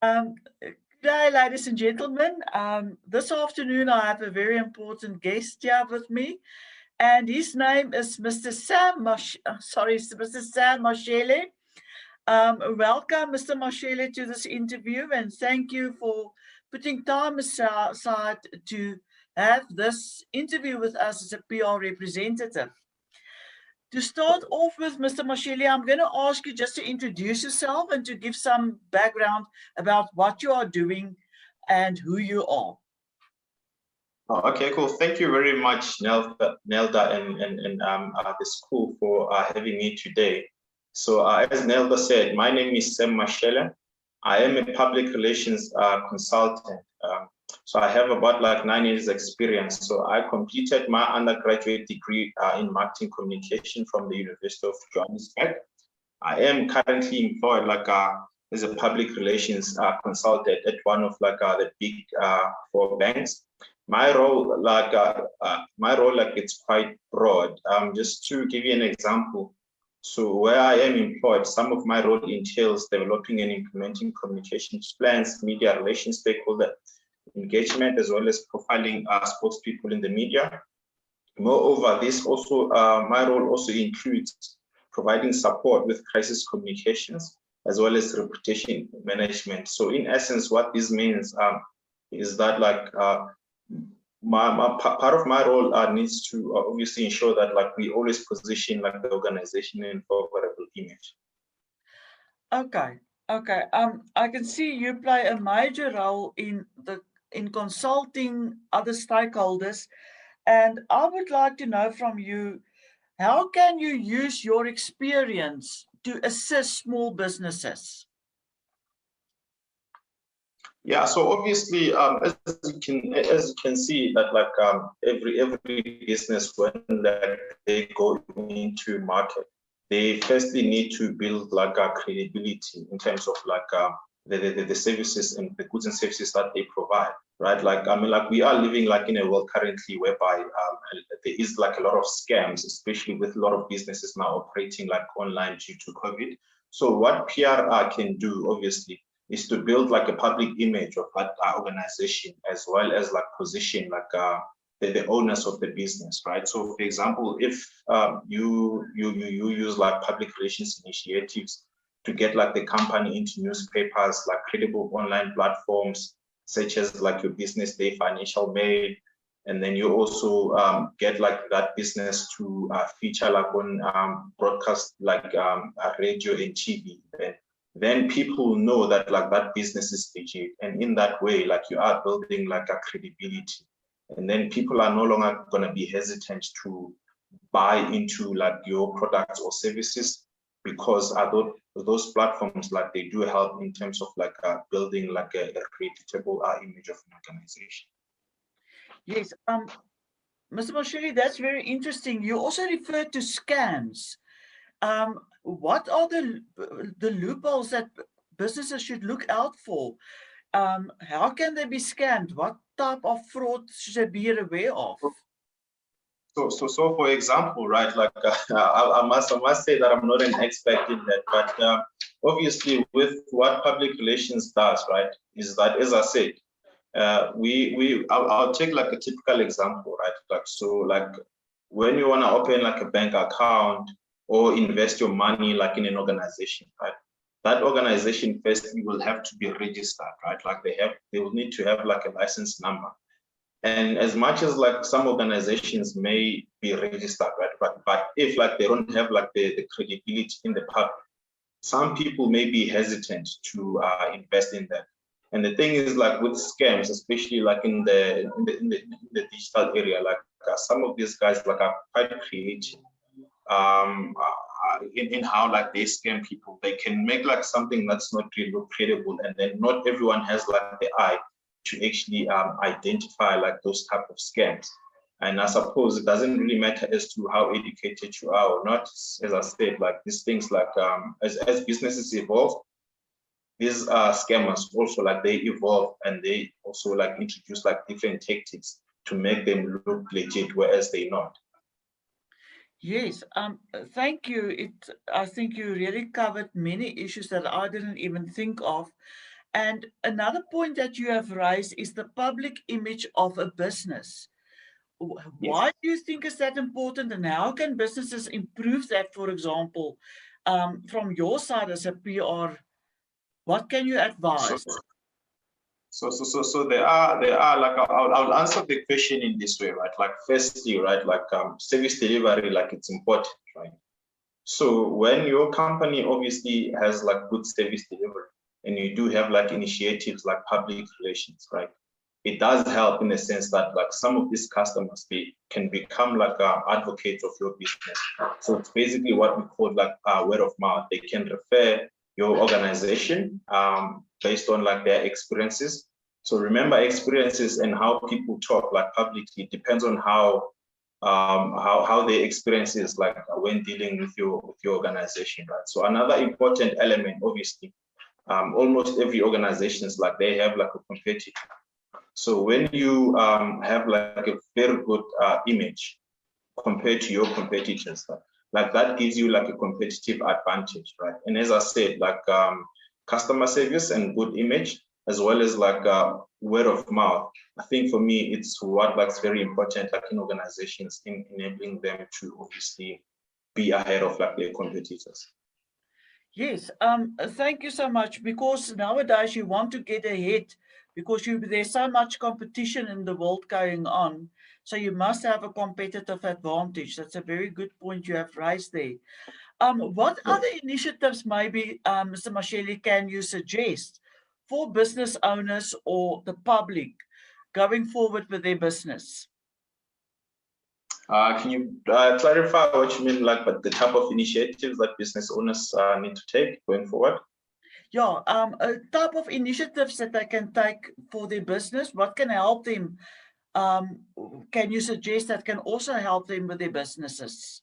Good day, ladies and gentlemen. This afternoon I have a very important guest here with me, and his name is Mr. Mr. Sam Mashele. Welcome, Mr. Mashele, to this interview, and thank you for putting time aside to have this interview with us as a PR representative. To start off with, Mr. Mashele, I'm going to ask you just to introduce yourself and to give some background about what you are doing and who you are. Okay, cool. Thank you very much, Nelda and the school for having me today. So as Nelda said, my name is Sam Mashele. I am a public relations consultant. So I have about like 9 years experience. So I completed my undergraduate degree in marketing communication from the University of Johannesburg. I am currently employed as a public relations consultant at one of the big 4 banks. My role it's quite broad. Just to give you an example, so where I am employed, some of my role entails developing and implementing communications plans, media relations, stakeholder engagement, as well as profiling spokespeople in the media. Moreover, my role also includes providing support with crisis communications as well as reputation management. So in essence, what this means is that part of my role needs to obviously ensure that we always position the organization in favorable image. Okay. I can see you play a major role in consulting other stakeholders, and I would like to know from you, how can you use your experience to assist small businesses? Yeah, so obviously, as you can see that every business, when they go into market, they firstly need to build a credibility in terms of the services and the goods and services that they provide, right? We are living in a world currently whereby there is a lot of scams, especially with a lot of businesses now operating online due to COVID. So what PR can do, obviously, is to build a public image of that organization, as well as position the owners of the business, right? So for example, if you use public relations initiatives to get the company into newspapers, credible online platforms such as your Business Day, Financial Mail, and then you also get that business to feature on broadcast radio and TV, then people know that that business is legit, and in that way you are building a credibility, and then people are no longer going to be hesitant to buy into your products or services, because those platforms they do help in terms of building a reputable image of an organization. Yes, Mr. Mashele, that's very interesting. You also referred to scams. What are the loopholes that businesses should look out for? How can they be scammed? What type of fraud should they be aware of? So for example, right, I must say that I'm not an expert in that, but obviously with what public relations does, right, is that, as I said, I'll take a typical example, right? When you want to open a bank account or invest your money in an organization, right? That organization firstly will have to be registered, right? They will need to have a license number. And as much as some organizations may be registered, right? But if they don't have the credibility in the public, some people may be hesitant to invest in that. And the thing is, with scams, especially in the digital area, some of these guys are quite creative in how they scam people. They can make something that's not really credible, and then not everyone has the eye to actually identify those type of scams. And I suppose it doesn't really matter as to how educated you are or not. As I said, these things as businesses evolve, these scammers also they evolve, and they also introduce different tactics to make them look legit, whereas they're not. Yes, thank you. I think you really covered many issues that I didn't even think of. And another point that you have raised is the public image of a business. Why do you think is that important, and how can businesses improve that, for example, from your side as a PR? What can you advise? So there are like I'll answer the question in this way, right? Like firstly, right, like service delivery, like it's important, right? So when your company obviously has like good service delivery, and you do have like initiatives like public relations, right? It does help in the sense that like some of these customers, they can become like advocates of your business. So it's basically what we call like word of mouth. They can refer your organization based on like their experiences. So remember, experiences and how people talk like publicly depends on how their experiences like when dealing with your organization, right? So another important element, obviously, almost every organizations like they have like a competitor. So when you have like a very good image compared to your competitors, like that gives you like a competitive advantage, right? And as I said, like customer service and good image, as well as like word of mouth. I think for me, it's what like very important like in organizations in enabling them to obviously be ahead of like their competitors. Yes, thank you so much, because nowadays you want to get ahead because there's so much competition in the world going on. So you must have a competitive advantage. That's a very good point you have raised there. What other initiatives maybe, Mr. Mashele, can you suggest for business owners or the public going forward with their business? Can you clarify what you mean, like, but the type of initiatives that business owners need to take going forward? Yeah, a type of initiatives that they can take for their business. What can help them? Can you suggest that can also help them with their businesses?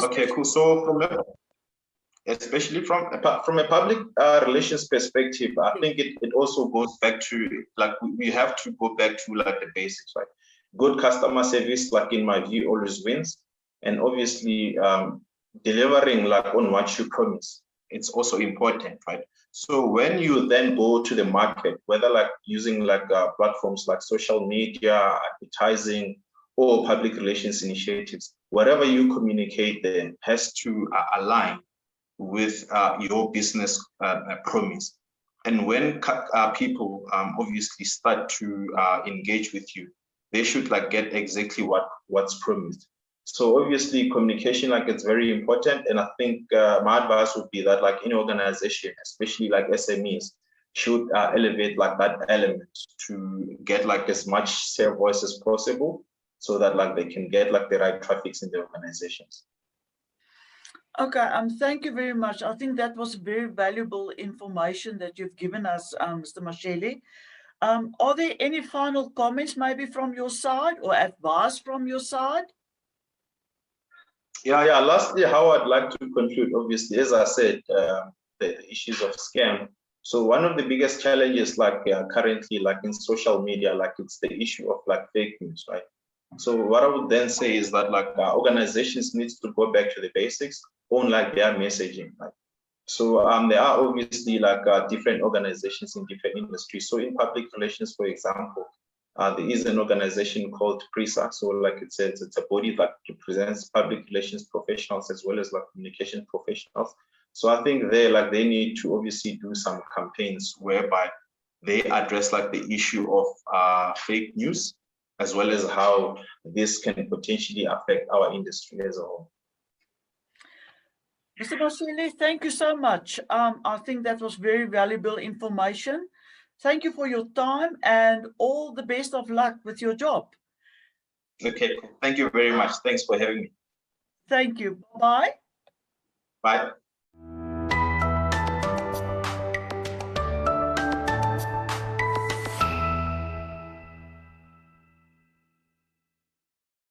Okay, cool. So especially from a public relations perspective, I think it also goes back to like we have to go back to like the basics, right? Good customer service, like in my view, always wins, and obviously delivering like on what you promise, it's also important, right? So when you then go to the market, whether like using like platforms like social media, advertising, or public relations initiatives, whatever you communicate there has to align with your business promise. And when people obviously start to engage with you, they should like get exactly what's promised. So obviously communication, like it's very important. And I think my advice would be that like any organization, especially like SMEs, should elevate like that element to get like as much share voice as possible so that like they can get like the right traffics in the organizations. Okay, thank you very much. I think that was very valuable information that you've given us, Mr. Mashele. Are there any final comments maybe from your side or advice from your side? Yeah. Lastly, how I'd like to conclude, obviously, as I said, the issues of scam. So one of the biggest challenges, like currently, like in social media, like it's the issue of like fake news, right? So what I would then say is that like organizations needs to go back to the basics, own like their messaging, right? So there are obviously like different organizations in different industries. So in public relations, for example, there is an organization called PRISA. So like it says, it's a body that represents public relations professionals as well as like communication professionals. So I think they need to obviously do some campaigns whereby they address like the issue of fake news, as well as how this can potentially affect our industry as a whole. Mr. Mashele, thank you so much. I think that was very valuable information. Thank you for your time and all the best of luck with your job. Okay, cool. Thank you very much. Thanks for having me. Thank you. Bye. Bye.